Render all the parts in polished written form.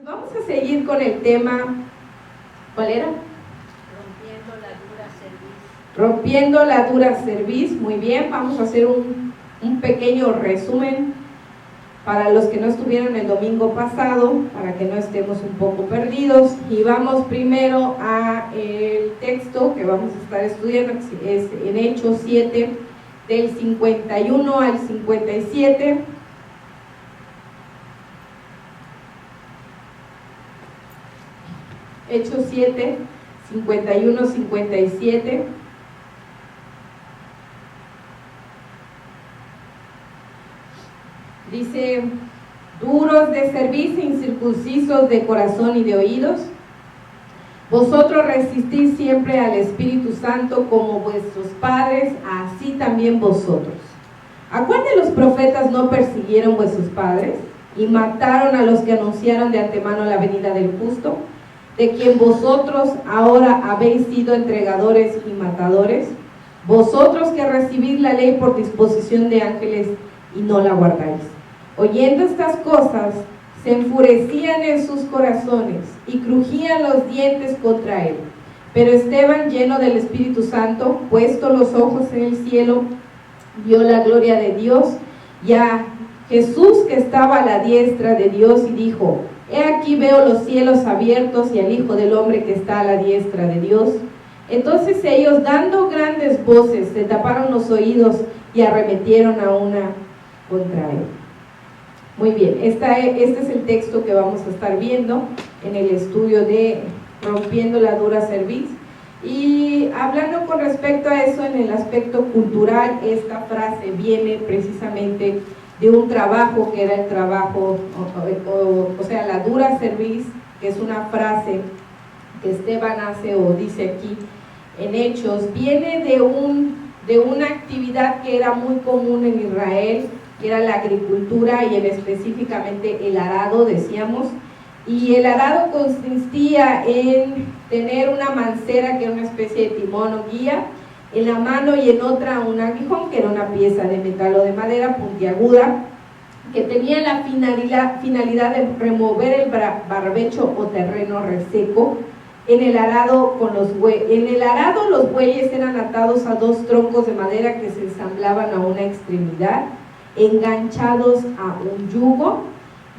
Vamos a seguir con el tema, ¿cuál era? Rompiendo la dura cerviz. Muy bien, vamos a hacer un pequeño resumen para los que no estuvieron el domingo pasado, para que no estemos un poco perdidos. Y vamos primero a el texto que vamos a estar estudiando, que es en Hechos 7, del 51 al 57. Hechos 7, 51, 57. Dice: duros de cerviz e incircuncisos de corazón y de oídos, vosotros resistís siempre al Espíritu Santo como vuestros padres, así también vosotros. ¿A cuál de los profetas no persiguieron vuestros padres y mataron a los que anunciaron de antemano la venida del justo, de quien vosotros ahora habéis sido entregadores y matadores? Vosotros que recibís la ley por disposición de ángeles y no la guardáis. Oyendo estas cosas, se enfurecían en sus corazones y crujían los dientes contra él. Pero Esteban, lleno del Espíritu Santo, puesto los ojos en el cielo, vio la gloria de Dios y a Jesús que estaba a la diestra de Dios, y dijo: he aquí veo los cielos abiertos y al Hijo del Hombre que está a la diestra de Dios. Entonces ellos, dando grandes voces, se taparon los oídos y arremetieron a una contra él. Muy bien, este es el texto que vamos a estar viendo en el estudio de Rompiendo la dura cerviz. Y hablando con respecto a eso en el aspecto cultural, esta frase viene precisamente de un trabajo que era el trabajo, o sea, la dura cerviz, que es una frase que Esteban hace o dice aquí en Hechos, viene de una actividad que era muy común en Israel, que era la agricultura y específicamente el arado, decíamos. Y el arado consistía en tener una mancera, que era una especie de timón o guía, en la mano, y en otra un aguijón, que era una pieza de metal o de madera puntiaguda, que tenía la finalidad de remover el barbecho o terreno reseco. En el arado los bueyes eran atados a dos troncos de madera que se ensamblaban a una extremidad, enganchados a un yugo,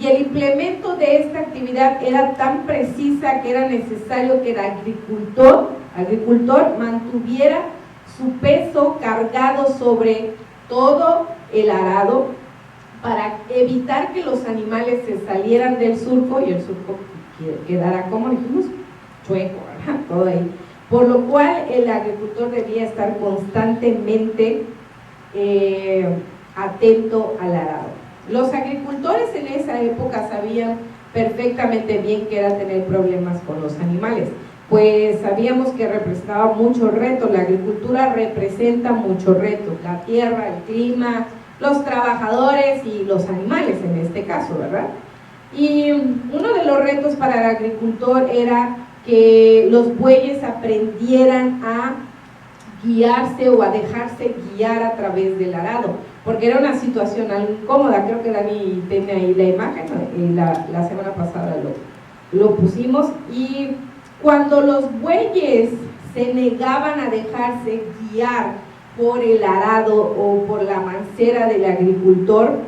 y el implemento de esta actividad era tan precisa que era necesario que el agricultor mantuviera su peso cargado sobre todo el arado para evitar que los animales se salieran del surco y el surco quedara, como dijimos, chueco, ¿verdad? Todo ahí. Por lo cual el agricultor debía estar constantemente atento al arado. Los agricultores en esa época sabían perfectamente bien que era tener problemas con los animales, pues sabíamos que representaba mucho reto. La agricultura representa mucho reto: la tierra, el clima, los trabajadores y los animales en este caso, ¿verdad? Y uno de los retos para el agricultor era que los bueyes aprendieran a guiarse o a dejarse guiar a través del arado, porque era una situación algo incómoda. Creo que Dani tiene ahí la imagen, y la semana pasada lo pusimos. Y cuando los bueyes se negaban a dejarse guiar por el arado o por la mancera del agricultor,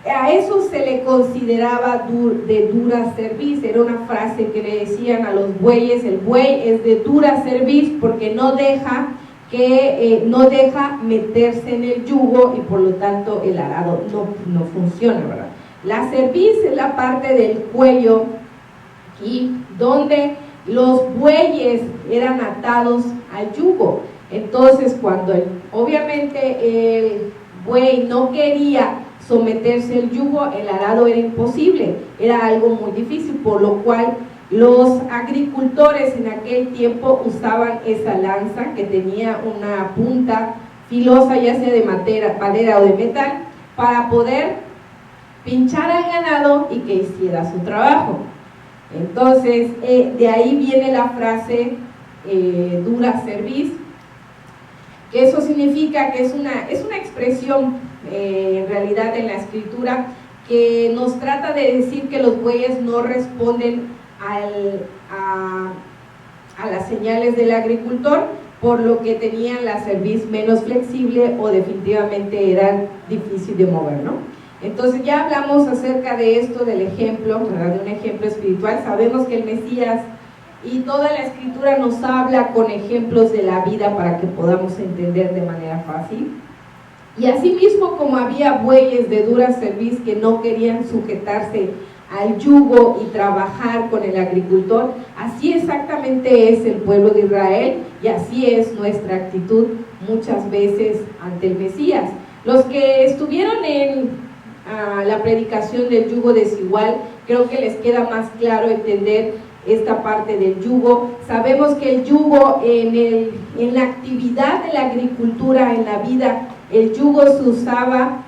a eso se le consideraba de dura cerviz. Era una frase que le decían a los bueyes: el buey es de dura cerviz porque no deja meterse en el yugo, y por lo tanto el arado no funciona, ¿verdad? La cerviz es la parte del cuello y donde los bueyes eran atados al yugo. Entonces, cuando obviamente el buey no quería someterse al yugo, el arado era imposible, era algo muy difícil, por lo cual los agricultores en aquel tiempo usaban esa lanza que tenía una punta filosa, ya sea de madera o de metal, para poder pinchar al ganado y que hiciera su trabajo. Entonces, de ahí viene la frase dura cerviz, que eso significa que es una expresión en realidad en la escritura que nos trata de decir que los bueyes no responden a las señales del agricultor, por lo que tenían la cerviz menos flexible o definitivamente eran difícil de mover, ¿no? Entonces ya hablamos acerca de esto, del ejemplo, ¿verdad? De un ejemplo espiritual. Sabemos que el Mesías y toda la Escritura nos habla con ejemplos de la vida para que podamos entender de manera fácil. Y asimismo, como había bueyes de dura cerviz que no querían sujetarse al yugo y trabajar con el agricultor, así exactamente es el pueblo de Israel y así es nuestra actitud muchas veces ante el Mesías. Los que estuvieron en la predicación del yugo desigual, creo que les queda más claro entender esta parte del yugo. Sabemos que el yugo en la actividad de la agricultura, en la vida, el yugo se usaba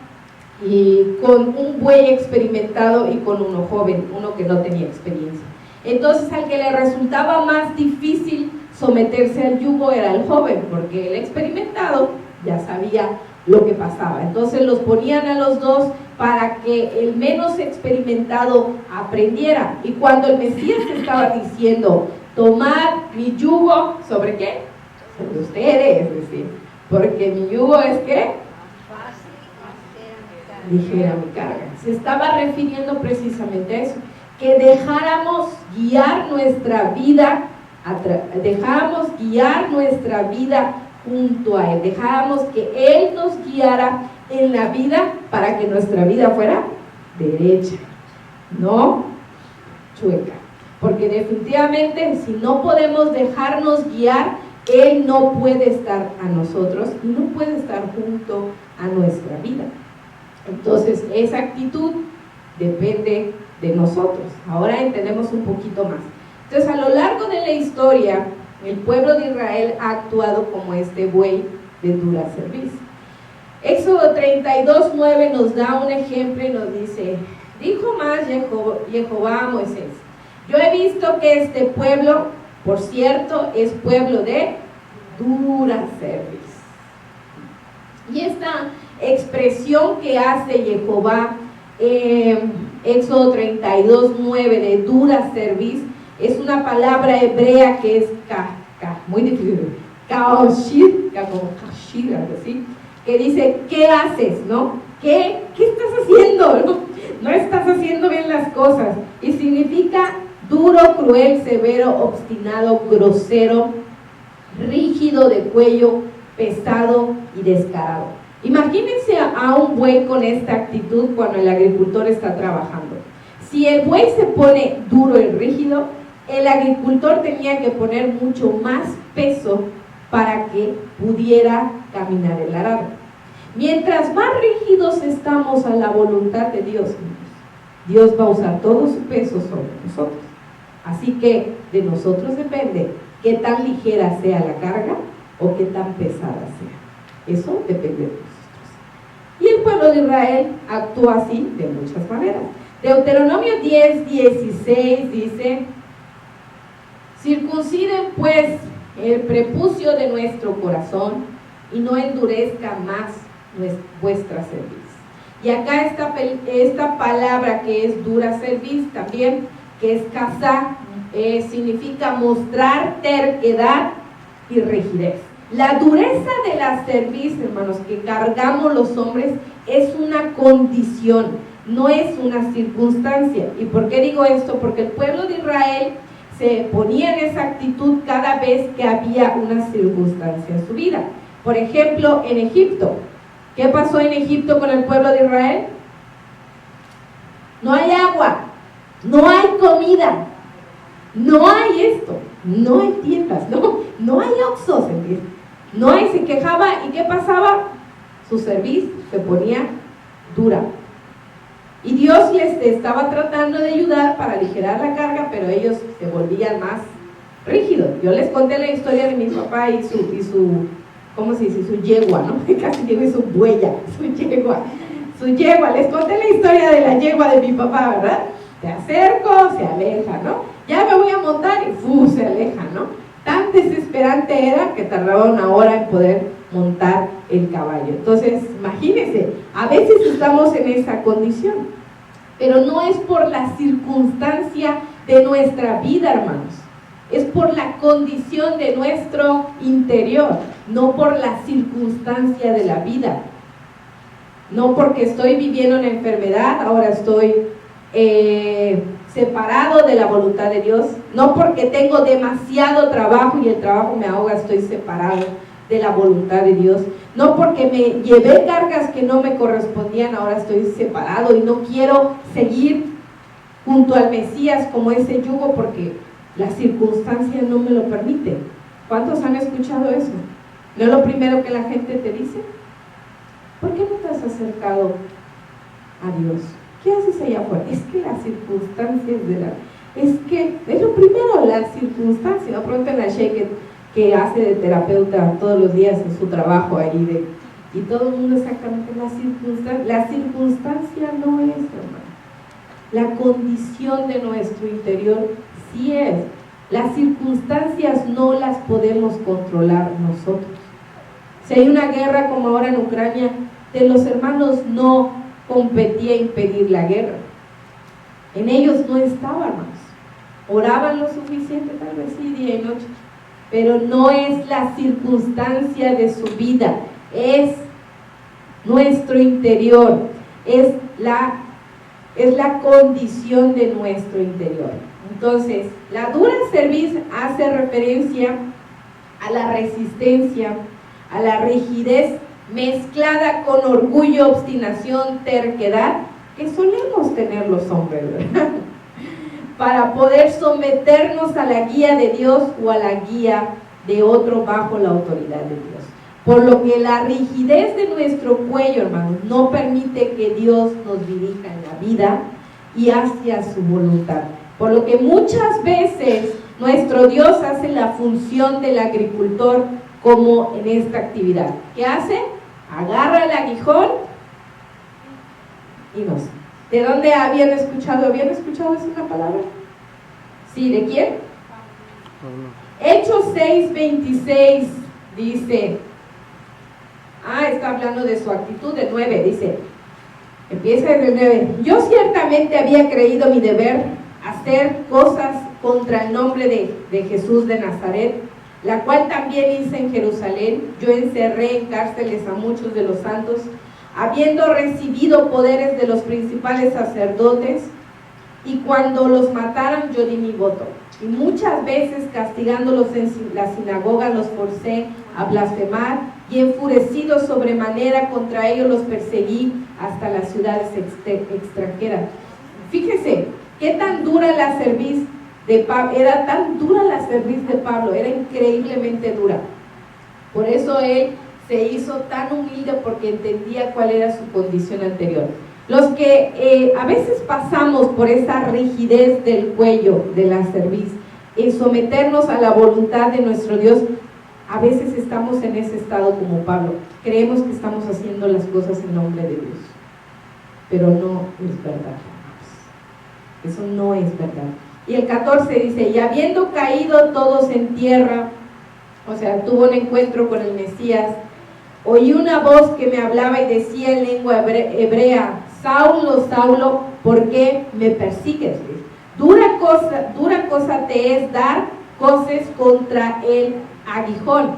con un buey experimentado y con uno joven, uno que no tenía experiencia. Entonces al que le resultaba más difícil someterse al yugo era el joven, porque el experimentado ya sabía lo que pasaba. Entonces los ponían a los dos para que el menos experimentado aprendiera. Y cuando el Mesías estaba diciendo, tomad mi yugo, ¿sobre qué? Sobre ustedes, es decir, porque mi yugo es ¿qué? Ligera mi carga. Se estaba refiriendo precisamente a eso, que dejáramos guiar nuestra vida, junto a Él, dejáramos que Él nos guiara en la vida para que nuestra vida fuera derecha, no chueca, porque definitivamente si no podemos dejarnos guiar, Él no puede estar a nosotros y no puede estar junto a nuestra vida. Entonces esa actitud depende de nosotros. Ahora entendemos un poquito más. Entonces a lo largo de la historia, el pueblo de Israel ha actuado como este buey de dura cerviz. Éxodo 32:9 nos da un ejemplo y nos dice, dijo más Jehová a Moisés, yo he visto que este pueblo, por cierto, es pueblo de dura cerviz. Y esta expresión que hace Jehová Éxodo 32:9 de dura cerviz es una palabra hebrea que es muy difícil, kaoshir, algo así, que dice, ¿qué haces? ¿No? ¿Qué estás haciendo? No estás haciendo bien las cosas. Y significa duro, cruel, severo, obstinado, grosero, rígido de cuello, pesado y descarado. Imagínense a un buey con esta actitud cuando el agricultor está trabajando. Si el buey se pone duro y rígido, el agricultor tenía que poner mucho más peso para que pudiera caminar el arado. Mientras más rígidos estamos a la voluntad de Dios, Dios va a usar todo su peso sobre nosotros. Así que de nosotros depende qué tan ligera sea la carga o qué tan pesada sea. Eso depende de nosotros. Y el pueblo de Israel actúa así de muchas maneras. Deuteronomio 10:16 dice, circunciden pues el prepucio de nuestro corazón y no endurezca más vuestra cerviz. Y acá esta palabra que es dura cerviz también, que es casá, significa mostrar terquedad y rigidez. La dureza de la cerviz, hermanos, que cargamos los hombres es una condición, no es una circunstancia. ¿Y por qué digo esto? Porque el pueblo de Israel se ponía en esa actitud cada vez que había una circunstancia en su vida. Por ejemplo, en Egipto. ¿Qué pasó en Egipto con el pueblo de Israel? No hay agua, no hay comida, no hay esto, no hay tiendas, no hay oxos, no hay, se quejaba, ¿y qué pasaba? Su cerviz se ponía dura. Y Dios les estaba tratando de ayudar para aligerar la carga, pero ellos se volvían más rígidos. Yo les conté la historia de mi papá y su ¿cómo se dice? Su yegua, ¿no? Casi digo su buella, su yegua. Les conté la historia de la yegua de mi papá, ¿verdad? Se acerco, se aleja, ¿no? Ya me voy a montar y se aleja, ¿no? Tan desesperante era que tardaba 1 hora en poder montar el caballo. Entonces, imagínense, a veces estamos en esa condición. Pero no es por la circunstancia de nuestra vida, hermanos. Es por la condición de nuestro interior, no por la circunstancia de la vida. No porque estoy viviendo una enfermedad, ahora estoy separado de la voluntad de Dios. No porque tengo demasiado trabajo y el trabajo me ahoga, estoy separado de la voluntad de Dios. No porque me llevé cargas que no me correspondían, ahora estoy separado y no quiero seguir junto al Mesías como ese yugo porque la circunstancia no me lo permite. ¿Cuántos han escuchado eso? ¿No es lo primero que la gente te dice? ¿Por qué no te has acercado a Dios? ¿Qué haces allá afuera? Es que las circunstancias es lo primero, las circunstancias. No pregúntenle a Shea que hace de terapeuta todos los días en su trabajo ahí, y todo el mundo exactamente la circunstancia no es, hermano. La condición de nuestro interior sí es. Las circunstancias no las podemos controlar nosotros. Si hay una guerra como ahora en Ucrania, de los hermanos no competía impedir la guerra. En ellos no estaba, hermanos. Oraban lo suficiente, tal vez sí, día y noche, pero no es la circunstancia de su vida, es nuestro interior, es la condición de nuestro interior. Entonces, la dura cerviz hace referencia a la resistencia, a la rigidez mezclada con orgullo, obstinación, terquedad, que solemos tener los hombres, ¿verdad? Para poder someternos a la guía de Dios o a la guía de otro bajo la autoridad de Dios. Por lo que la rigidez de nuestro cuello, hermanos, no permite que Dios nos dirija en la vida y hacia su voluntad. Por lo que muchas veces nuestro Dios hace la función del agricultor como en esta actividad. ¿Qué hace? Agarra el aguijón y nos... ¿De dónde habían escuchado? ¿Habían escuchado esa palabra? ¿Sí? ¿De quién? Hechos 6:26 dice... está hablando de su actitud, de 9, dice... Empieza desde el 9. Yo ciertamente había creído mi deber hacer cosas contra el nombre de Jesús de Nazaret, la cual también hice en Jerusalén. Yo encerré en cárceles a muchos de los santos, habiendo recibido poderes de los principales sacerdotes, y cuando los mataron yo di mi voto. Y muchas veces castigándolos en la sinagoga los forcé a blasfemar, y enfurecido sobremanera contra ellos los perseguí hasta las ciudades extranjeras. Fíjese, qué tan dura la cerviz de Pablo, era tan dura la cerviz de Pablo, era increíblemente dura. Por eso él se hizo tan humilde, porque entendía cuál era su condición anterior. Los que a veces pasamos por esa rigidez del cuello, de la cerviz, en someternos a la voluntad de nuestro Dios, a veces estamos en ese estado como Pablo. Creemos que estamos haciendo las cosas en nombre de Dios, pero no es verdad. Eso no es verdad. Y el 14 dice, y habiendo caído todos en tierra, o sea, tuvo un encuentro con el Mesías, oí una voz que me hablaba y decía en lengua hebrea, Saulo, Saulo, ¿por qué me persigues? Dura cosa te es dar coces contra el aguijón.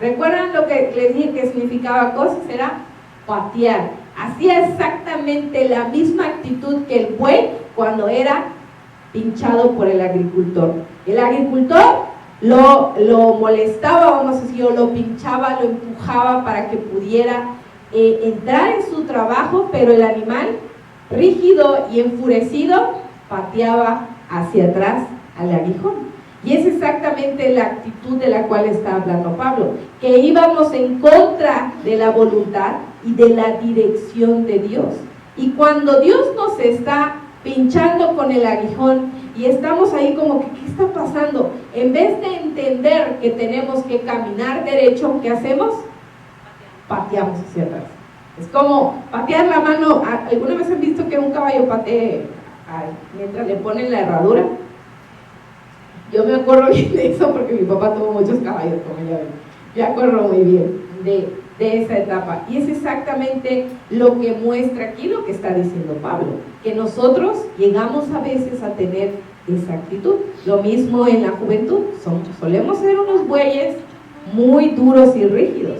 ¿Recuerdan lo que les dije que significaba coces? Era patear. Hacía exactamente la misma actitud que el buey cuando era pinchado por el agricultor. El agricultor lo molestaba, vamos a decir, o lo pinchaba, lo empujaba para que pudiera entrar en su trabajo, pero el animal, rígido y enfurecido, pateaba hacia atrás al aguijón. Y es exactamente la actitud de la cual está hablando Pablo, que íbamos en contra de la voluntad y de la dirección de Dios. Y cuando Dios nos está pinchando con el aguijón y estamos ahí como que, ¿qué está pasando? En vez de entender que tenemos que caminar derecho, ¿qué hacemos? Pateamos hacia atrás. Es como patear la mano. ¿Alguna vez han visto que un caballo patee mientras le ponen la herradura? Yo me acuerdo bien de eso porque mi papá tuvo muchos caballos, como ya ven. Me acuerdo muy bien de de esa etapa. Y es exactamente lo que muestra aquí lo que está diciendo Pablo, que nosotros llegamos a veces a tener esa actitud. Lo mismo en la juventud, solemos ser unos bueyes muy duros y rígidos.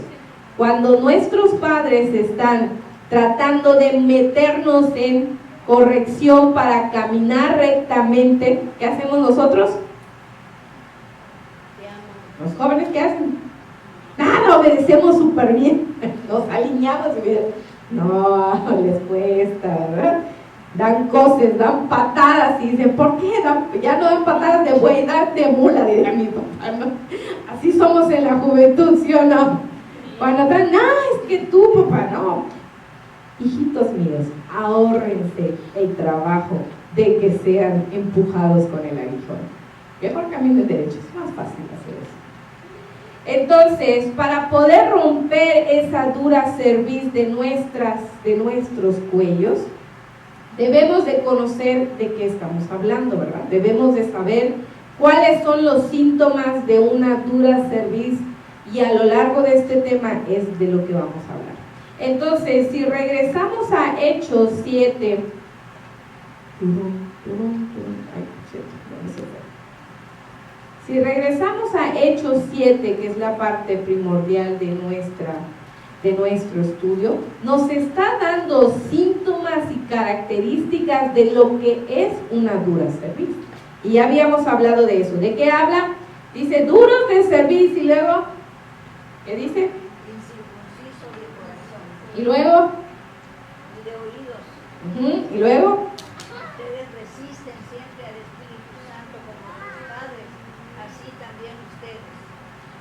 Cuando nuestros padres están tratando de meternos en corrección para caminar rectamente, ¿qué hacemos nosotros? Los jóvenes, ¿qué hacen? Nada, obedecemos súper bien, nos alineamos y no, les cuesta, ¿verdad? Dan cosas, dan patadas y dicen, ¿por qué? Ya no dan patadas de buey, dan de mula, diría mi papá, ¿no? Así somos en la juventud, ¿sí o no? Cuando dan, no, es que tú, papá, no. Hijitos míos, ahórrense el trabajo de que sean empujados con el aguijón. Mejor caminen derecho, es más fácil hacer eso. Entonces, para poder romper esa dura cerviz de nuestros cuellos, debemos de conocer de qué estamos hablando, ¿verdad? Debemos de saber cuáles son los síntomas de una dura cerviz, y a lo largo de este tema es de lo que vamos a hablar. Entonces, si regresamos a Hechos 7, si regresamos a Hechos 7, que es la parte primordial de nuestro estudio, nos está dando síntomas y características de lo que es una dura cerviz. Y ya habíamos hablado de eso. ¿De qué habla? Dice, duros de cerviz, y luego, ¿qué dice? Incircunciso de corazón. Y luego, Y de oídos. y luego, Ustedes resisten siempre al Espíritu Santo como los padres, así también ustedes.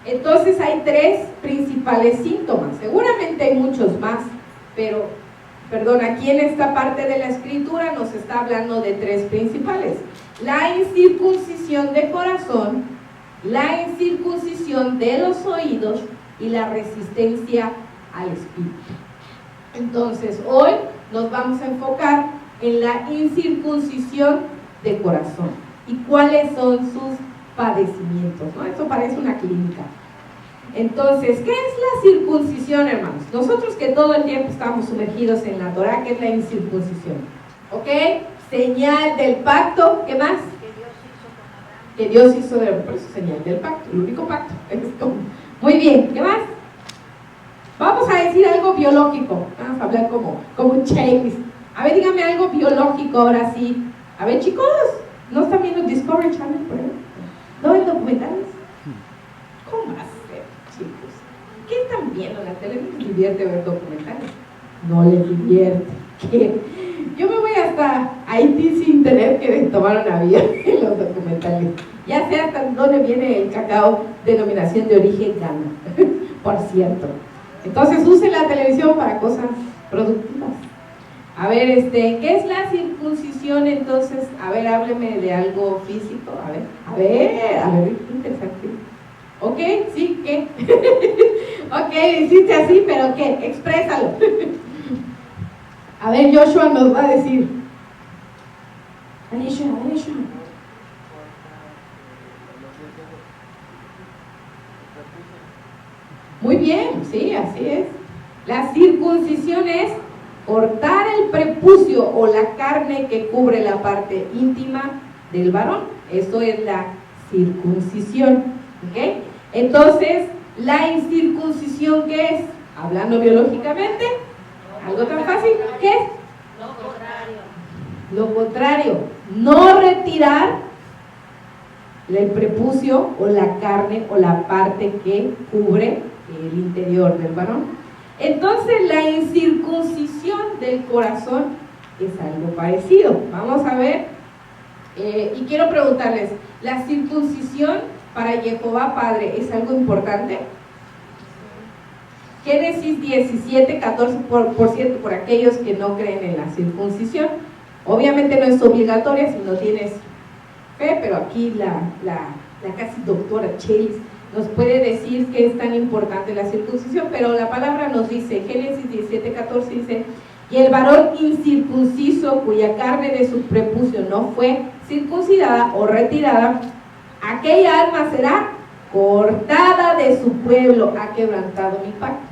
entonces hay tres principales síntomas. Seguramente hay muchos más, pero, aquí en esta parte de la escritura nos está hablando de tres principales: la incircuncisión de corazón, la incircuncisión de los oídos y la resistencia al Espíritu. Entonces, hoy nos vamos a enfocar en la incircuncisión de corazón y cuáles son sus padecimientos, ¿no? Eso parece una clínica. Entonces, ¿qué es la circuncisión, hermanos? Nosotros que todo el tiempo estamos sumergidos en la Torah, ¿qué es la incircuncisión? ¿Ok? Señal del pacto, ¿qué más? Que Dios hizo de por eso señal del pacto, el único pacto. Muy bien, ¿qué más? Vamos a decir algo biológico. Vamos a hablar como un checklist. A ver, dígame algo biológico ahora sí. A ver, chicos, ¿no están viendo Discovery Channel por ahí? ¿No ven documentales? ¿Cómo va a ser, chicos? ¿Qué están viendo en la tele? ¿No les divierte ver documentales? No les divierte. ¿Qué? Yo me voy hasta Haití sin tener que tomar un avión en los documentales. Ya sé hasta dónde viene el cacao, denominación de origen Ghana, por cierto. Entonces use la televisión para cosas productivas. A ver, ¿qué es la circuncisión entonces? A ver, hábleme de algo físico. A ver, interesante. ¿Ok? ¿Sí? ¿Qué? Ok, hiciste así, pero ¿qué? Exprésalo. A ver, Joshua nos va a decir. Anisha. Muy bien, sí, así es. La circuncisión es cortar el prepucio o la carne que cubre la parte íntima del varón. Eso es la circuncisión. ¿Ok? Entonces, la incircuncisión, ¿qué es? Hablando biológicamente, algo tan fácil, ¿qué es? Lo contrario, no retirar el prepucio o la carne o la parte que cubre el interior del varón. Entonces, la incircuncisión del corazón es algo parecido. Vamos a ver, y quiero preguntarles, ¿la circuncisión para Jehová Padre es algo importante? Génesis 17, 14, por cierto, por aquellos que no creen en la circuncisión, obviamente no es obligatoria si no tienes fe, pero aquí la casi doctora Chase nos puede decir que es tan importante la circuncisión, pero la palabra nos dice, Génesis 17, 14 dice, y el varón incircunciso cuya carne de su prepucio no fue circuncidada o retirada, aquella alma será cortada de su pueblo, ha quebrantado mi pacto.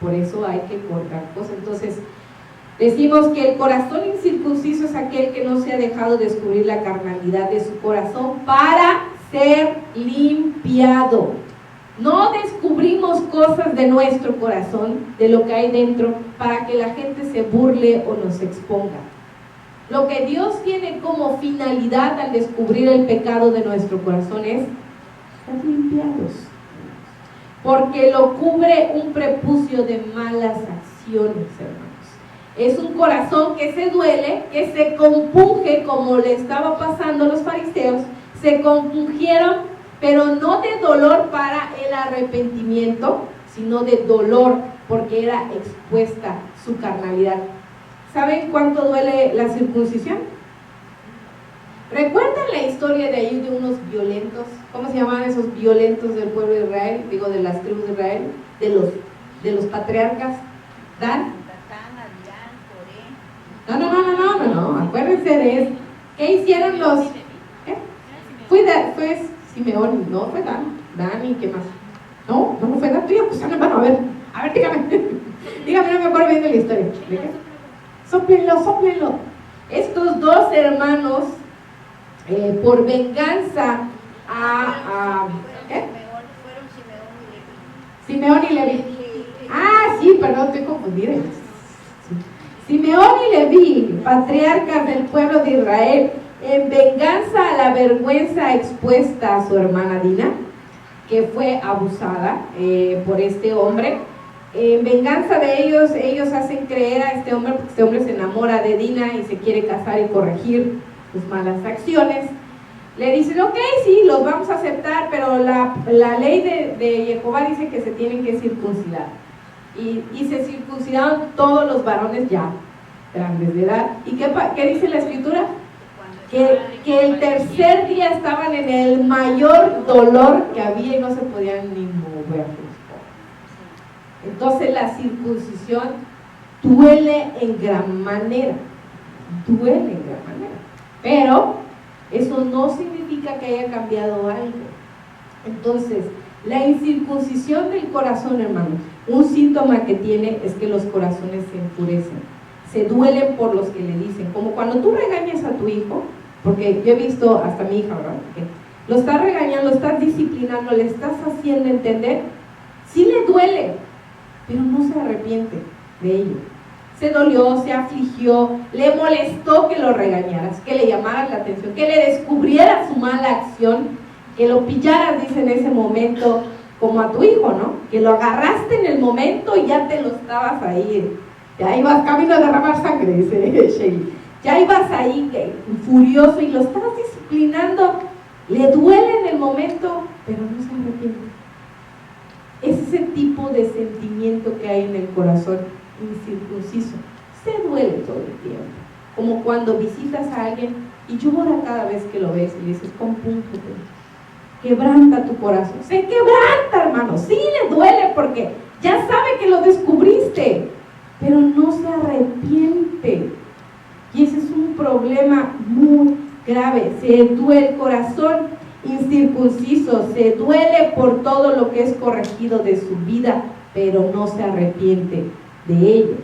Por eso hay que cortar cosas. Entonces, decimos que el corazón incircunciso es aquel que no se ha dejado descubrir la carnalidad de su corazón para ser limpiado. No descubrimos cosas de nuestro corazón, de lo que hay dentro, para que la gente se burle o nos exponga. Lo que Dios tiene como finalidad al descubrir el pecado de nuestro corazón es ser limpiados, porque lo cubre un prepucio de malas acciones, hermanos. Es un corazón que se duele, que se compunge, como le estaba pasando a los fariseos. Se compungieron, pero no de dolor para el arrepentimiento, sino de dolor porque era expuesta su carnalidad. ¿Saben cuánto duele la circuncisión? ¿Recuerdan la historia de ahí de unos violentos? ¿Cómo se llamaban esos violentos del pueblo de Israel? Digo, de las tribus de Israel, de los patriarcas. ¿Dan? No, acuérdense de eso. ¿Qué hicieron los? Fue Simeón, no fue Dani, ¿qué más? No fue Dani, pues hermano, a ver, dígame, no me acuerdo bien de la historia. ¿De qué? Sóplenlo. Estos dos hermanos, por venganza ¿qué? Simeón y Leví. Sí, perdón, estoy confundida. Simeón y Leví, patriarcas del pueblo de Israel, en venganza a la vergüenza expuesta a su hermana Dina, que fue abusada por este hombre. En venganza de ellos hacen creer a este hombre, porque este hombre se enamora de Dina y se quiere casar y corregir sus malas acciones. Le dicen, ok, sí, los vamos a aceptar, pero la ley de Jehová dice que se tienen que circuncidar. Y se circuncidaron todos los varones ya grandes de edad. ¿Y qué dice la escritura? Que el tercer día estaban en el mayor dolor que había y no se podían ni mover. Entonces la circuncisión duele en gran manera, pero eso no significa que haya cambiado algo. Entonces, la incircuncisión del corazón, hermanos, un síntoma que tiene es que los corazones se enfurecen, se duelen por los que le dicen, como cuando tú regañas a tu hijo, porque yo he visto hasta mi hija, ¿verdad? Que lo estás regañando, lo estás disciplinando, le estás haciendo entender, sí le duele, pero no se arrepiente de ello. Se dolió, se afligió, le molestó que lo regañaras, que le llamaras la atención, que le descubrieras su mala acción, que lo pillaras, dice en ese momento, como a tu hijo, ¿no? Que lo agarraste en el momento y ya te lo estabas ahí, ya ibas camino a derramar sangre, dice Shelly. Ya ibas ahí furioso y lo estabas disciplinando, le duele en el momento, pero no se arrepiente. Es ese tipo de sentimiento que hay en el corazón incircunciso. Se duele todo el tiempo, como cuando visitas a alguien y llora cada vez que lo ves y le dices, compúngete, quebranta tu corazón. Se quebranta, hermano, sí le duele porque ya sabe que lo descubriste, pero no se arrepiente. Y ese es un problema muy grave. Se duele el corazón incircunciso, se duele por todo lo que es corregido de su vida, pero no se arrepiente de ello.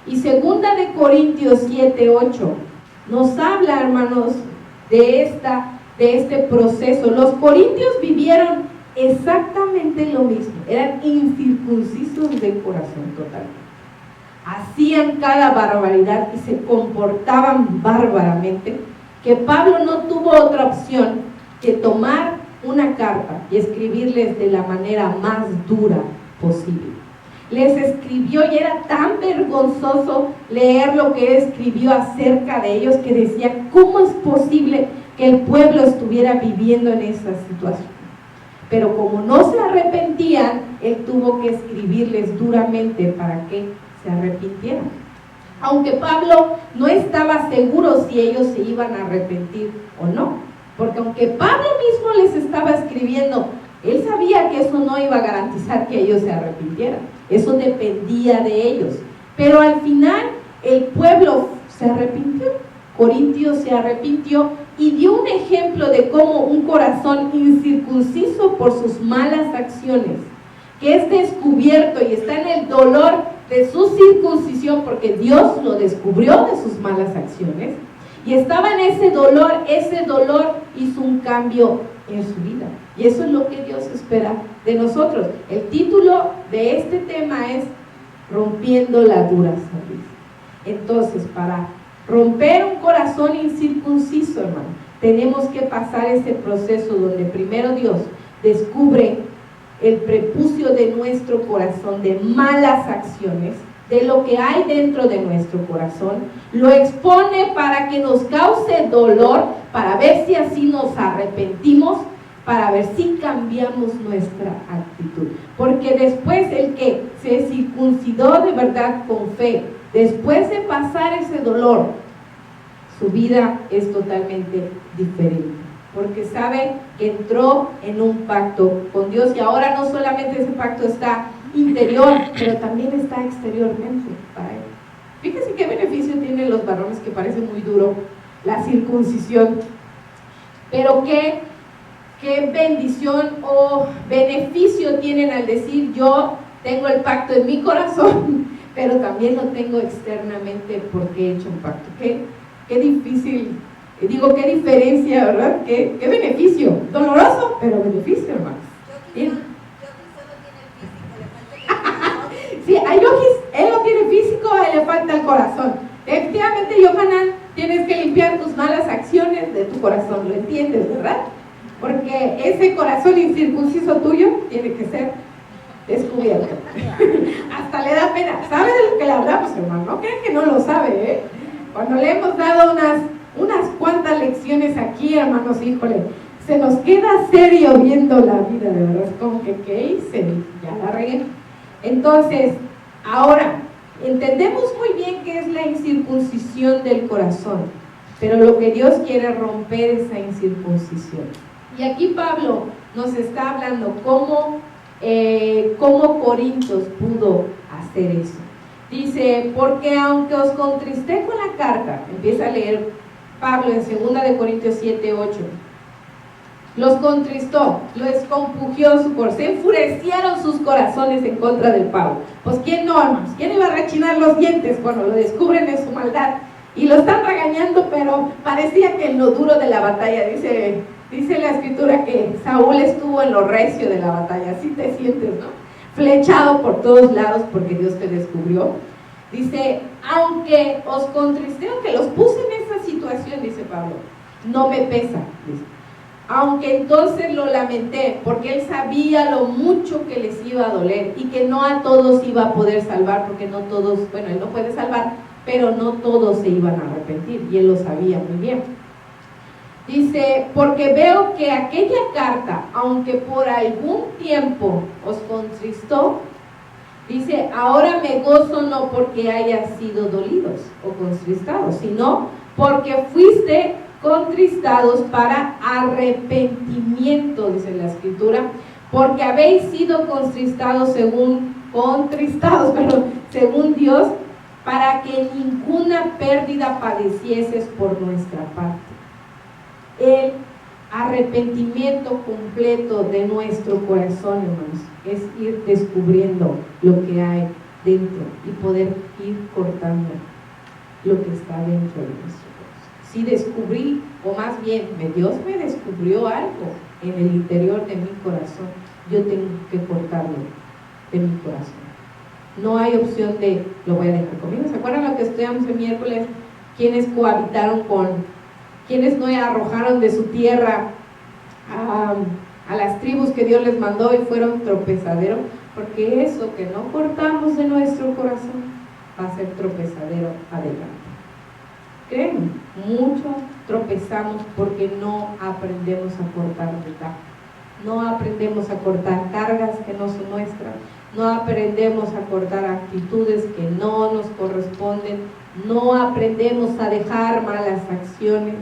Y 2 de Corintios 7:8 nos habla, hermanos, de este proceso. Los corintios vivieron exactamente lo mismo, eran incircuncisos de corazón totalmente. Hacían cada barbaridad y se comportaban bárbaramente, que Pablo no tuvo otra opción que tomar una carta y escribirles de la manera más dura posible. Les escribió y era tan vergonzoso leer lo que escribió acerca de ellos que decía, ¿cómo es posible que el pueblo estuviera viviendo en esa situación? Pero como no se arrepentían, él tuvo que escribirles duramente para que se arrepintieran. Aunque Pablo no estaba seguro si ellos se iban a arrepentir o no, porque aunque Pablo mismo les estaba escribiendo, él sabía que eso no iba a garantizar que ellos se arrepintieran, eso dependía de ellos. Pero al final el pueblo se arrepintió, Corintios se arrepintió y dio un ejemplo de cómo un corazón incircunciso por sus malas acciones, que es descubierto y está en el dolor de su circuncisión, porque Dios lo descubrió de sus malas acciones, y estaba en ese dolor hizo un cambio en su vida. Y eso es lo que Dios espera de nosotros. El título de este tema es Rompiendo la dura cerviz. Entonces, para romper un corazón incircunciso, hermano, tenemos que pasar ese proceso donde primero Dios descubre el prepucio de nuestro corazón, de malas acciones, de lo que hay dentro de nuestro corazón, lo expone para que nos cause dolor, para ver si así nos arrepentimos, para ver si cambiamos nuestra actitud. Porque después el que se circuncidó de verdad con fe, después de pasar ese dolor, su vida es totalmente diferente. Porque sabe que entró en un pacto con Dios, y ahora no solamente ese pacto está interior, pero también está exteriormente para él. Fíjense qué beneficio tienen los varones, que parece muy duro la circuncisión, pero qué bendición o beneficio tienen al decir: yo tengo el pacto en mi corazón, pero también lo tengo externamente porque he hecho un pacto. Qué difícil, digo, qué diferencia, ¿verdad? Qué beneficio, doloroso, pero beneficio, hermanos. Sí, a Yohis, él lo tiene físico, a él le falta el corazón. Efectivamente, Yohanan, tienes que limpiar tus malas acciones de tu corazón, ¿lo entiendes, verdad? Porque ese corazón incircunciso tuyo tiene que ser descubierto. Hasta le da pena. ¿Sabe de lo que le hablamos, hermano? No crean que no lo sabe, ¿eh? Cuando le hemos dado unas cuantas lecciones aquí, hermanos, híjole, se nos queda serio viendo la vida, de verdad. Es como que, ¿qué hice? Ya la regué. Entonces, ahora, entendemos muy bien qué es la incircuncisión del corazón, pero lo que Dios quiere es romper esa incircuncisión. Y aquí Pablo nos está hablando cómo Corintios pudo hacer eso. Dice: porque aunque os contristé con la carta, empieza a leer Pablo en 2 de Corintios 7:8. Los contristó, lo descompugió su corazón, se enfurecieron sus corazones en contra del Pablo. Pues ¿quién no, hermanos? ¿Quién iba a rechinar los dientes cuando lo descubren en su maldad? Y lo están regañando, pero parecía que en lo duro de la batalla, dice la escritura que Saúl estuvo en lo recio de la batalla. Así te sientes, ¿no? Flechado por todos lados porque Dios te descubrió. Dice: aunque os contristé, aunque los puse en esa situación, dice Pablo, no me pesa, dice. Aunque entonces lo lamenté, porque él sabía lo mucho que les iba a doler y que no a todos iba a poder salvar, porque no todos, bueno, él no puede salvar, pero no todos se iban a arrepentir, y él lo sabía muy bien. Dice: porque veo que aquella carta, aunque por algún tiempo os contristó, dice, ahora me gozo no porque hayas sido dolidos o contristados, sino porque fuiste contristados para arrepentimiento, dice la escritura, porque habéis sido contristados según Dios, para que ninguna pérdida padecieses por nuestra parte. El arrepentimiento completo de nuestro corazón, hermanos, es ir descubriendo lo que hay dentro y poder ir cortando lo que está dentro de nuestro corazón. Si descubrí, o más bien, Dios me descubrió algo en el interior de mi corazón, yo tengo que cortarlo de mi corazón. No hay opción de, lo voy a dejar conmigo. ¿Se acuerdan lo que estudiamos el miércoles? Quienes cohabitaron quienes no arrojaron de su tierra a las tribus que Dios les mandó y fueron tropezadero, porque eso que no cortamos de nuestro corazón va a ser tropezadero adelante. Créanme, mucho tropezamos porque no aprendemos a cortar de tajo, no aprendemos a cortar cargas que no son nuestras, no aprendemos a cortar actitudes que no nos corresponden, no aprendemos a dejar malas acciones.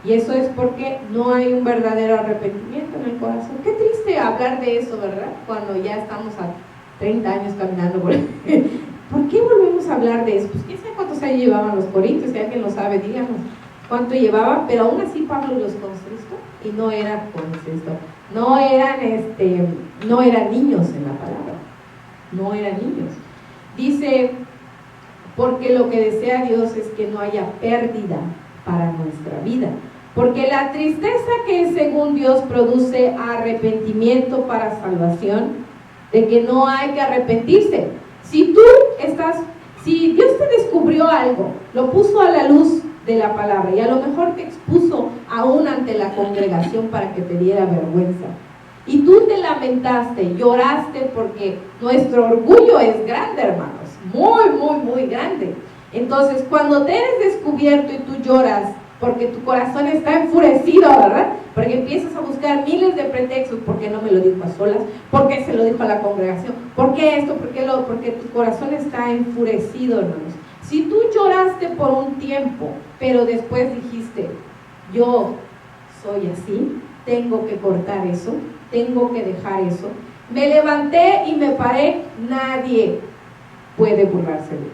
Y eso es porque no hay un verdadero arrepentimiento en el corazón. Qué triste hablar de eso, ¿verdad? Cuando ya estamos a 30 años caminando por ahí. ¿Por qué volvemos a hablar de eso? Pues quién sabe cuántos años llevaban los corintios, si alguien lo sabe, díganos cuánto llevaban, pero aún así Pablo los contristó y no era contristo. no eran niños en la palabra, no eran niños. Dice, porque lo que desea Dios es que no haya pérdida para nuestra vida, porque la tristeza que según Dios produce arrepentimiento para salvación, de que no hay que arrepentirse. Si Dios te descubrió algo, lo puso a la luz de la palabra y a lo mejor te expuso aún ante la congregación para que te diera vergüenza, y tú te lamentaste, lloraste, porque nuestro orgullo es grande, hermanos, muy, muy, muy grande. Entonces, cuando te eres descubierto y tú lloras porque tu corazón está enfurecido, ¿verdad? Porque empiezas a buscar miles de pretextos. ¿Por qué no me lo dijo a solas? ¿Por qué se lo dijo a la congregación? ¿Por qué esto? ¿Por qué lo? Porque tu corazón está enfurecido, hermanos. Si tú lloraste por un tiempo, pero después dijiste, yo soy así, tengo que cortar eso, tengo que dejar eso, me levanté y me paré, nadie puede burlarse de ti,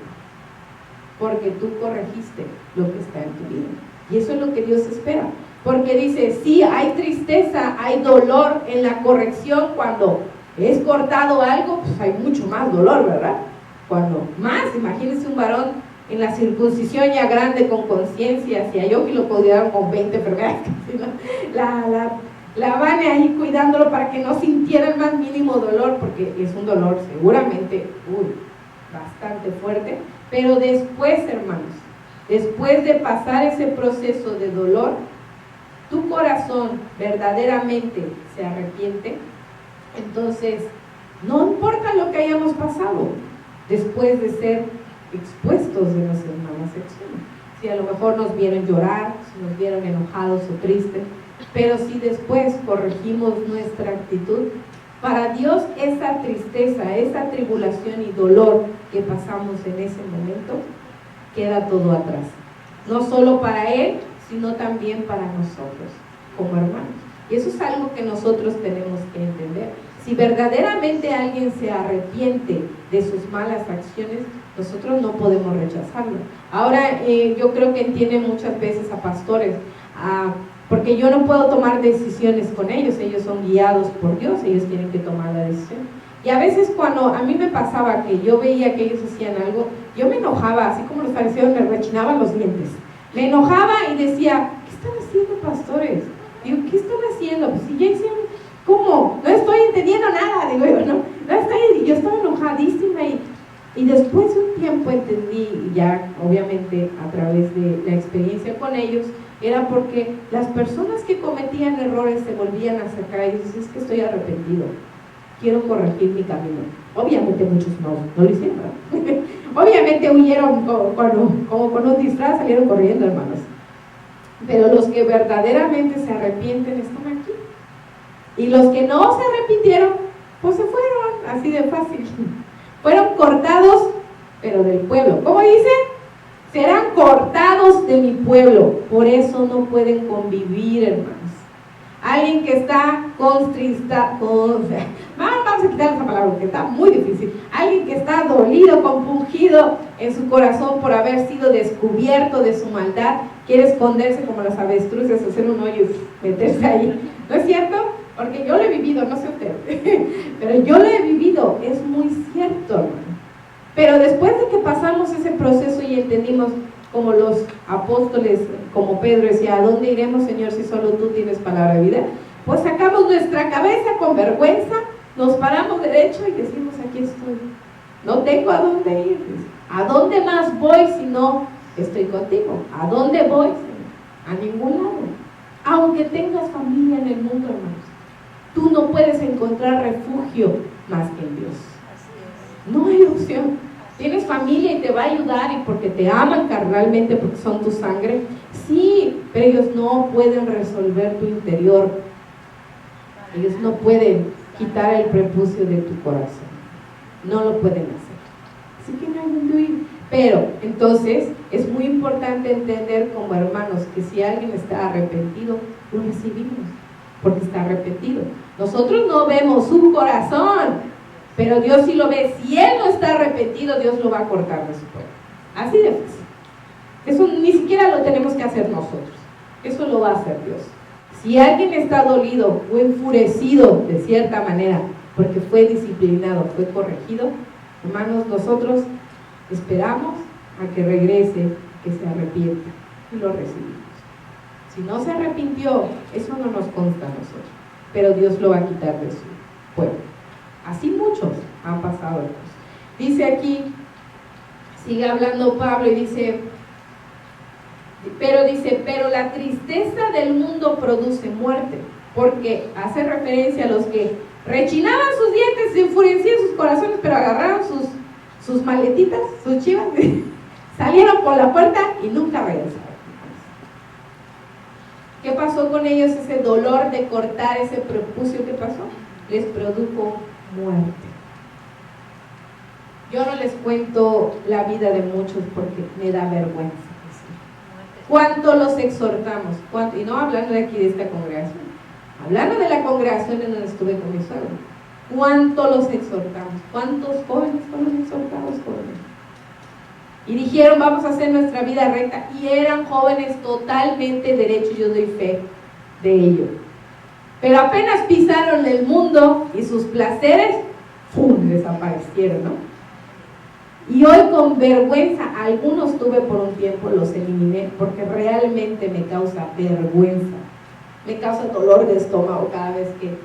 porque tú corregiste lo que está en tu vida. Y eso es lo que Dios espera, porque dice, sí, hay tristeza, hay dolor en la corrección. Cuando es cortado algo, pues hay mucho más dolor, ¿verdad? Cuando más, imagínense un varón en la circuncisión ya grande, con conciencia, si a Yogi lo cuidaron con 20 enfermedades, la van ahí cuidándolo para que no sintiera el más mínimo dolor, porque es un dolor seguramente, bastante fuerte. Pero después, hermanos, después de pasar ese proceso de dolor, tu corazón verdaderamente se arrepiente, entonces no importa lo que hayamos pasado después de ser expuestos de nuestras malas acciones. Si a lo mejor nos vieron llorar, si nos vieron enojados o tristes, pero si después corregimos nuestra actitud, para Dios esa tristeza, esa tribulación y dolor que pasamos en ese momento, queda todo atrás. No solo para Él, sino también para nosotros como hermanos. Y eso es algo que nosotros tenemos que entender. Si verdaderamente alguien se arrepiente de sus malas acciones, nosotros no podemos rechazarlo. Ahora yo creo que entienden muchas veces a pastores, porque yo no puedo tomar decisiones con ellos son guiados por Dios, ellos tienen que tomar la decisión. Y a veces cuando a mí me pasaba que yo veía que ellos hacían algo, yo me enojaba, así como los fariseos me rechinaban los dientes. Me enojaba y decía, ¿qué están haciendo, pastores? Digo, ¿qué están haciendo? Pues si ya hicieron, ¿cómo? No estoy entendiendo nada, digo yo, yo estaba enojadísima y después de un tiempo entendí, ya obviamente a través de la experiencia con ellos, era porque las personas que cometían errores se volvían a acercar y dicen, es que estoy arrepentido, quiero corregir mi camino. Obviamente muchos no lo hicieron, ¿verdad? Obviamente huyeron como con un disfraz, salieron corriendo, hermanos. Pero los que verdaderamente se arrepienten están aquí. Y los que no se arrepintieron, pues se fueron, así de fácil. Fueron cortados, pero del pueblo. ¿Cómo dice? Serán cortados de mi pueblo. Por eso no pueden convivir, hermanos. Alguien que está vamos a quitar esa palabra porque está muy difícil. Alguien que está dolido, compungido en su corazón por haber sido descubierto de su maldad, quiere esconderse como las avestruces, hacer un hoyo y meterse ahí. ¿No es cierto? Porque yo lo he vivido, no sé usted, pero yo lo he vivido, es muy cierto, hermano. Pero después de que pasamos ese proceso y entendimos, como los apóstoles, como Pedro decía, ¿a dónde iremos, Señor, si solo tú tienes palabra de vida? Pues sacamos nuestra cabeza con vergüenza, nos paramos derecho y decimos, aquí estoy. No tengo a dónde ir. ¿A dónde más voy si no estoy contigo? ¿A dónde voy, Señor? A ningún lado. Aunque tengas familia en el mundo, hermanos, tú no puedes encontrar refugio más que en Dios. No hay opción. Tienes familia y te va a ayudar y porque te aman carnalmente, porque son tu sangre, sí, pero ellos no pueden resolver tu interior. Ellos no pueden quitar el prepucio de tu corazón. No lo pueden hacer. Así que no hay dónde huir. Pero entonces es muy importante entender como hermanos que si alguien está arrepentido, lo recibimos porque está arrepentido. Nosotros no vemos su corazón, pero Dios sí lo ve. Si Él no está arrepentido, Dios lo va a cortar de su pueblo. Así de fácil. Eso ni siquiera lo tenemos que hacer nosotros. Eso lo va a hacer Dios. Si alguien está dolido o enfurecido de cierta manera porque fue disciplinado, fue corregido, hermanos, nosotros esperamos a que regrese, que se arrepienta y lo recibimos. Si no se arrepintió, eso no nos consta a nosotros, pero Dios lo va a quitar de su pueblo. Así muchos han pasado cosas. Dice aquí, sigue hablando Pablo y dice, pero la tristeza del mundo produce muerte, porque hace referencia a los que rechinaban sus dientes, se enfurecían sus corazones, pero agarraron sus maletitas, sus chivas, salieron por la puerta y nunca regresaron. ¿Qué pasó con ellos? Ese dolor de cortar ese prepucio, ¿qué pasó? Les produjo muerte. Yo no les cuento la vida de muchos porque me da vergüenza. ¿Cuánto los exhortamos? ¿Cuánto? Y no hablando de aquí de esta congregación, hablando de la congregación en donde estuve con mi suegro. ¿Cuánto los exhortamos? ¿Cuántos jóvenes fueron exhortados, jóvenes? Y dijeron, vamos a hacer nuestra vida recta. Y eran jóvenes totalmente derechos, yo doy fe de ello. Pero apenas pisaron el mundo y sus placeres, ¡pum!, desaparecieron, ¿no? Y hoy con vergüenza, algunos tuve por un tiempo, los eliminé, porque realmente me causa vergüenza. Me causa dolor de estómago cada vez que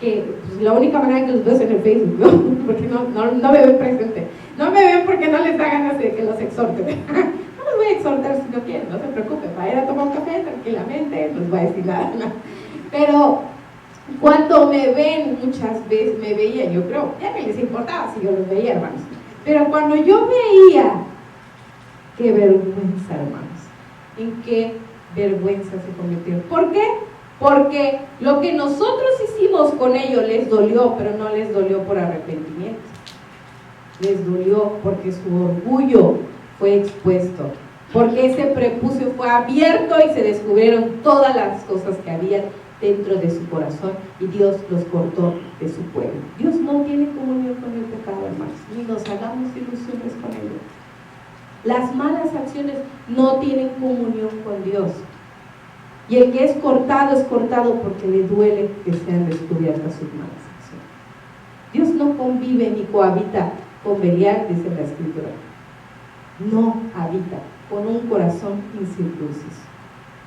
pues, la única manera que los veo es en el Facebook, ¿no? Porque no me ven presente. No me ven porque no les da ganas de que los exhorte. No los voy a exhortar si no quieren, no se preocupen, va a ir a tomar un café tranquilamente, no les voy a decir nada, ¿no? Pero cuando me ven, muchas veces me veía, yo creo, ya ni les importaba si yo los veía, hermanos. Pero cuando yo veía, qué vergüenza, hermanos, en qué vergüenza se convirtió. ¿Por qué? Porque lo que nosotros hicimos con ellos les dolió, pero no les dolió por arrepentimiento. Les dolió porque su orgullo fue expuesto, porque ese prepucio fue abierto y se descubrieron todas las cosas que había dentro de su corazón y Dios los cortó de su pueblo. Dios no tiene comunión con el pecado, hermanos, ni nos hagamos ilusiones con ello. Las malas acciones no tienen comunión con Dios. Y el que es cortado porque le duele que sean descubiertas sus malas acciones. Dios no convive ni cohabita con Belial, dice la Escritura. No habita con un corazón incircunciso.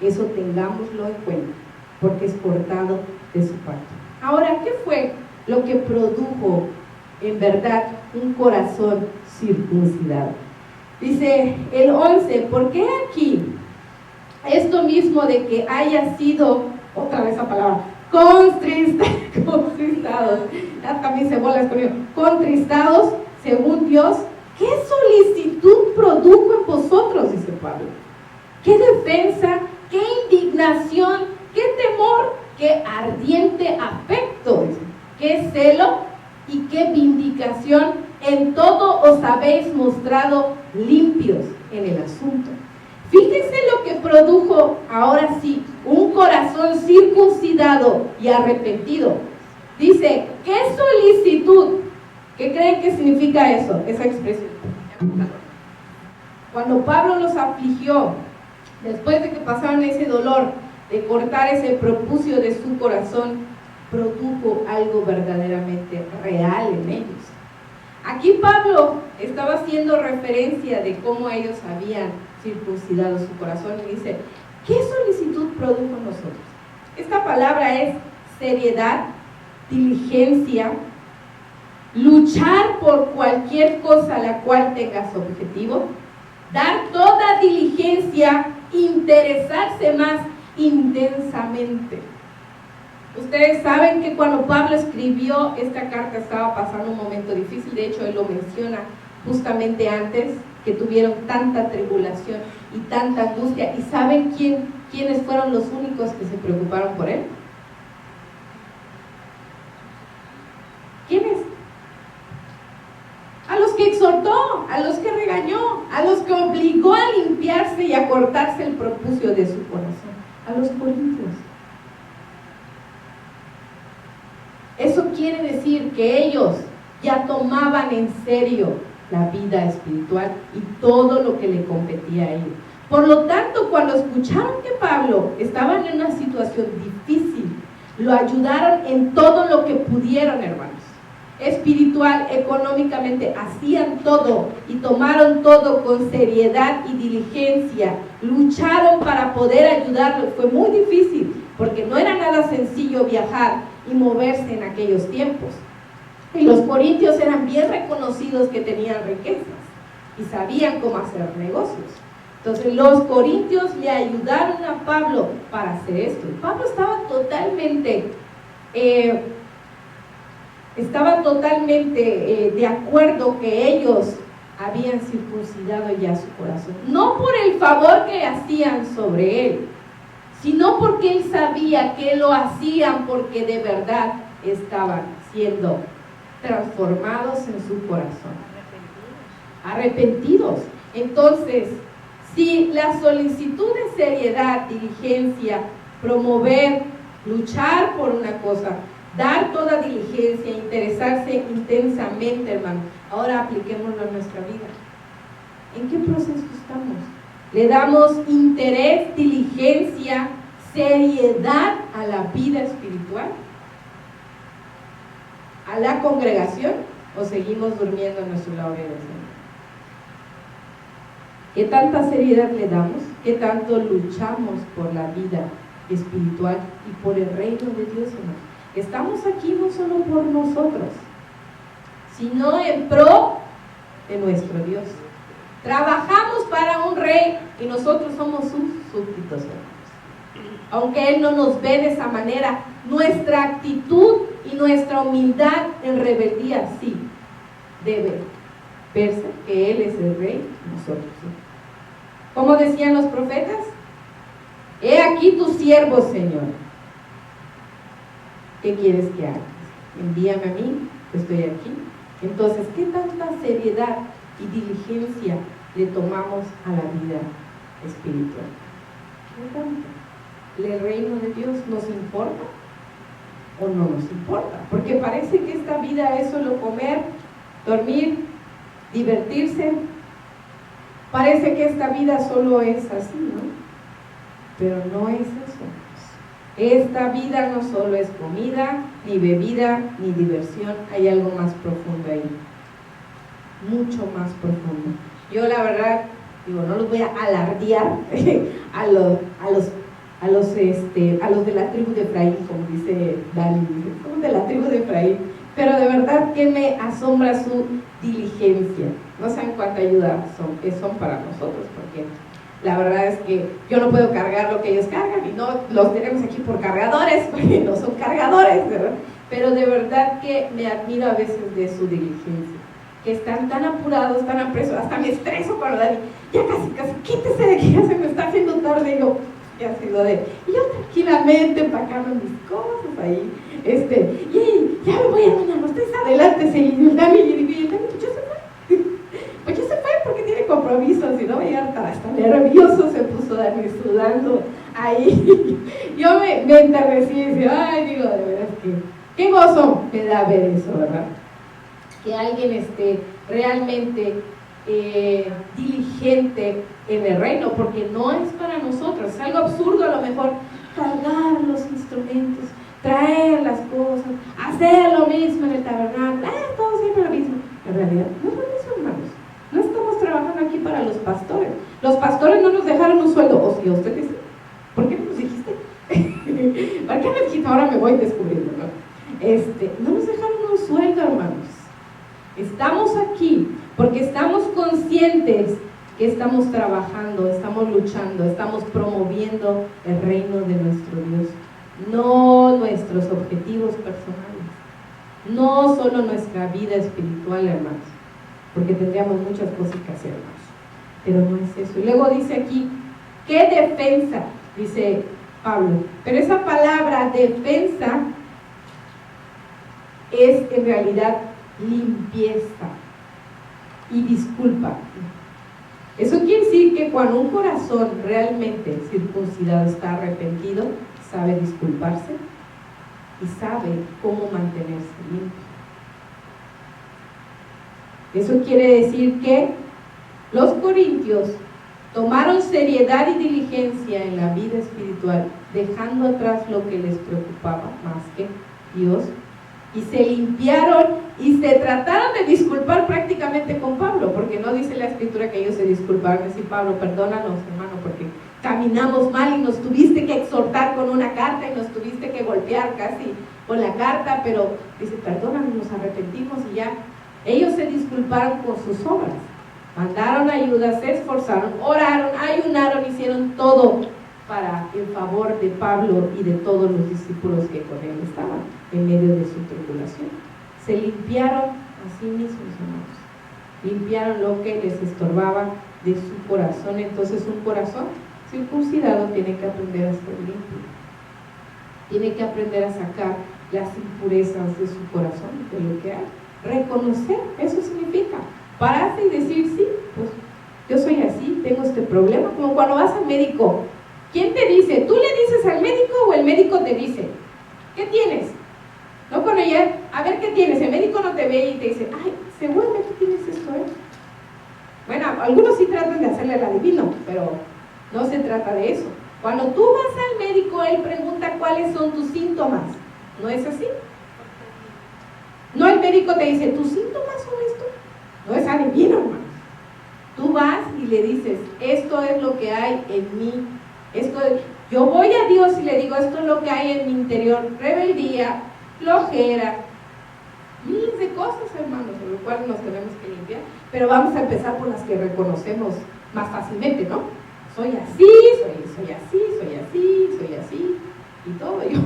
Eso tengámoslo en cuenta, porque es cortado de su parte. Ahora, ¿qué fue lo que produjo en verdad un corazón circuncidado? Dice el 11, ¿por qué aquí? Esto mismo de que haya sido, otra vez esa palabra, contristados, ya también se bolas conmigo, contristados según Dios, ¿qué solicitud produjo en vosotros? Dice Pablo. ¿Qué defensa? ¿Qué indignación? ¿Qué temor? ¿Qué ardiente afecto? ¿Qué celo? ¿Y qué vindicación? En todo os habéis mostrado limpios en el asunto. Fíjense lo que produjo, ahora sí, un corazón circuncidado y arrepentido. Dice, ¿qué solicitud? ¿Qué creen que significa eso? Esa expresión. Cuando Pablo los afligió, después de que pasaron ese dolor de cortar ese prepucio de su corazón, produjo algo verdaderamente real en ellos. Aquí Pablo estaba haciendo referencia de cómo ellos habían circuncidado su corazón y dice, ¿qué solicitud produjo en nosotros? Esta palabra es seriedad, diligencia, luchar por cualquier cosa la cual tengas objetivo, dar toda diligencia, interesarse más intensamente. Ustedes saben que cuando Pablo escribió esta carta estaba pasando un momento difícil, de hecho él lo menciona justamente antes, que tuvieron tanta tribulación y tanta angustia. ¿Y saben quiénes fueron los únicos que se preocuparon por él? ¿Quiénes? A los que exhortó, a los que regañó, a los que obligó a limpiarse y a cortarse el prepucio de su corazón, a los corintios. Eso quiere decir que ellos ya tomaban en serio la vida espiritual y todo lo que le competía a ellos. Por lo tanto, cuando escucharon que Pablo estaba en una situación difícil, lo ayudaron en todo lo que pudieron, hermanos. Espiritual, económicamente, hacían todo y tomaron todo con seriedad y diligencia. Lucharon para poder ayudarlo. Fue muy difícil porque no era nada sencillo viajar y moverse en aquellos tiempos. Y los corintios eran bien reconocidos que tenían riquezas y sabían cómo hacer negocios. Entonces los corintios le ayudaron a Pablo para hacer esto. Y Pablo estaba totalmente de acuerdo que ellos habían circuncidado ya su corazón. No por el favor que hacían sobre él, sino porque él sabía que lo hacían porque de verdad estaban siendo transformados en su corazón. Arrepentidos. Entonces, si la solicitud de seriedad, diligencia, promover, luchar por una cosa, dar toda diligencia, interesarse intensamente, hermano, ahora apliquémoslo a nuestra vida. ¿En qué proceso estamos? ¿Le damos interés, diligencia, seriedad a la vida espiritual? ¿A la congregación? ¿O seguimos durmiendo en nuestro laurel del Señor? ¿Qué tanta seriedad le damos? ¿Qué tanto luchamos por la vida espiritual y por el reino de Dios, hermano? Estamos aquí no solo por nosotros, sino en pro de nuestro Dios. Trabajamos para un rey y nosotros somos sus súbditos, hermanos. Aunque Él no nos ve de esa manera, nuestra actitud y nuestra humildad en rebeldía sí debe verse que Él es el rey y nosotros sí. ¿Cómo decían los profetas? He aquí tu siervo, Señor. ¿Qué quieres que haga? Envíame a mí, estoy aquí. Entonces, ¿qué tanta seriedad y diligencia le tomamos a la vida espiritual? ¿Qué tanto? ¿El reino de Dios nos importa o no nos importa? Porque parece que esta vida es solo comer, dormir, divertirse. Parece que esta vida solo es así, ¿no? Pero no es eso. Esta vida no solo es comida, ni bebida, ni diversión. Hay algo más profundo ahí. Mucho más profundo. Yo la verdad, digo, no los voy a alardear a los de la tribu de Efraín, como dice Dani, somos de la tribu de Efraín. Pero de verdad que me asombra su diligencia. No saben cuánta ayuda son para nosotros, porque la verdad es que yo no puedo cargar lo que ellos cargan y no los tenemos aquí por cargadores, porque no son cargadores, ¿verdad? Pero de verdad que me admiro a veces de su diligencia, que están tan apurados, tan apresos, hasta me estreso cuando Dani, ya casi, quítese de aquí, ya se me está haciendo tarde, y yo, ya se lo de, y yo tranquilamente empacando mis cosas ahí, y ya me voy a mañana, ustedes adelante, y Dani, pues ya se fue porque tiene compromisos y no voy a llegar hasta nervioso, se puso Dani sudando ahí. Yo me enternecí y decía, ay, digo, de verdad que qué gozo me da ver eso, ¿verdad? Que alguien esté realmente diligente en el reino, porque no es para nosotros, es algo absurdo a lo mejor cargar los instrumentos, traer las cosas, hacer lo mismo en el tabernáculo, todo siempre lo mismo. En realidad no es lo mismo, hermanos. No estamos trabajando aquí para los pastores. Los pastores no nos dejaron un sueldo. O si usted dice, ¿por qué no nos dijiste? ¿Por qué me dijiste? Ahora me voy descubriendo, ¿no? No nos dejaron un sueldo, hermanos. Estamos aquí porque estamos conscientes que estamos trabajando, estamos luchando, estamos promoviendo el reino de nuestro Dios. No nuestros objetivos personales. No solo nuestra vida espiritual, hermanos, porque tendríamos muchas cosas que hacer, hermanos, pero no es eso. Y luego dice aquí, ¿qué defensa? Dice Pablo, pero esa palabra defensa es en realidad limpieza y disculpa. Eso quiere decir que cuando un corazón realmente circuncidado está arrepentido, sabe disculparse y sabe cómo mantenerse limpio. Eso quiere decir que los corintios Tomaron seriedad y diligencia en la vida espiritual, dejando atrás lo que les preocupaba más que Dios, y se limpiaron y se trataron de disculpar prácticamente con Pablo, porque no dice la escritura que ellos se disculparon, decir Pablo, perdónanos hermano, porque caminamos mal y nos tuviste que exhortar con una carta y nos tuviste que golpear casi con la carta, pero dice, perdónanos, nos arrepentimos y ya. Ellos se disculparon con sus obras, mandaron ayuda, se esforzaron, oraron, ayunaron, hicieron todo para en favor de Pablo y de todos los discípulos que con él estaban en medio de su tribulación. Se limpiaron a sí mismos, hermanos, limpiaron lo que les estorbaba de su corazón. Entonces un corazón circuncidado tiene que aprender a ser limpio, tiene que aprender a sacar las impurezas de su corazón, de lo que hay, reconocer, eso significa pararse y decir, sí, pues yo soy así, tengo este problema, como cuando vas al médico. ¿Quién te dice? ¿Tú le dices al médico o el médico te dice? ¿Qué tienes? No con ella, a ver qué tienes, el médico no te ve y te dice, ay, seguramente tienes esto, ¿eh? Bueno, algunos sí tratan de hacerle el adivino, pero no se trata de eso. Cuando tú vas al médico, él pregunta cuáles son tus síntomas, ¿no es así? No, el médico te dice, ¿tus síntomas son esto? No es adivino, hermano. Tú vas y le dices, esto es lo que hay en mí. Yo voy a Dios y le digo, esto es lo que hay en mi interior, rebeldía, flojera, miles de cosas, hermanos, por lo cual nos tenemos que limpiar, pero vamos a empezar por las que reconocemos más fácilmente, ¿no? Soy así, soy así, y todo. Yo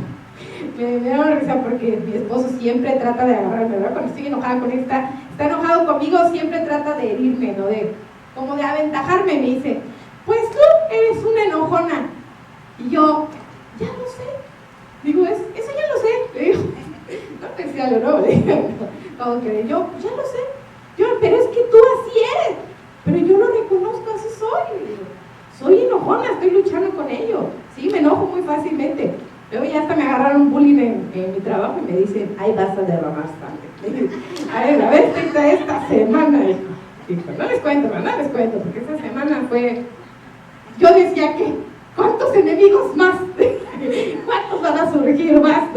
me da una risa porque mi esposo siempre trata de agarrarme, ¿verdad? Cuando estoy enojada con él, está enojado conmigo, siempre trata de herirme, ¿no? Como de aventajarme, me dice, pues tú eres una enojona. Y yo, ya lo sé. Digo, eso ya lo sé. Le digo, no pensé lo no, le digo, como que yo, ya lo sé. Pero es que tú así eres. Pero yo lo reconozco, así soy. Le digo, soy enojona, estoy luchando con ello. Sí, me enojo muy fácilmente. Luego ya hasta me agarraron bullying en mi trabajo y me dicen, ahí vas a derramar sangre. A ver, esta semana, hijo, no les cuento, porque esta semana fue, yo decía que, ¿cuántos enemigos más? ¿Cuántos van a surgir más?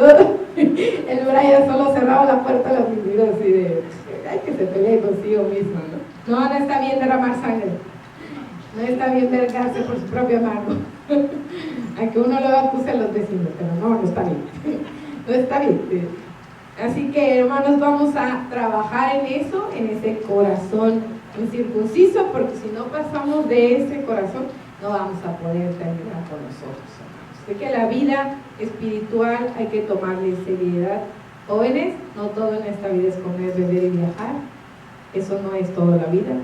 El Brian solo cerraba la puerta a la oficina así de, hay que se pelee consigo mismo, ¿no? No está bien derramar sangre. No está bien vergarse por su propia mano. Aunque uno lo acuse a los vecinos, pero no está bien. No está bien. Así que, hermanos, vamos a trabajar en eso, en ese corazón incircunciso, porque si no pasamos de ese corazón, no vamos a poder terminar con nosotros, hermanos. Así que la vida espiritual hay que tomarle seriedad. Jóvenes, no todo en esta vida es comer, beber y viajar. Eso no es toda la vida.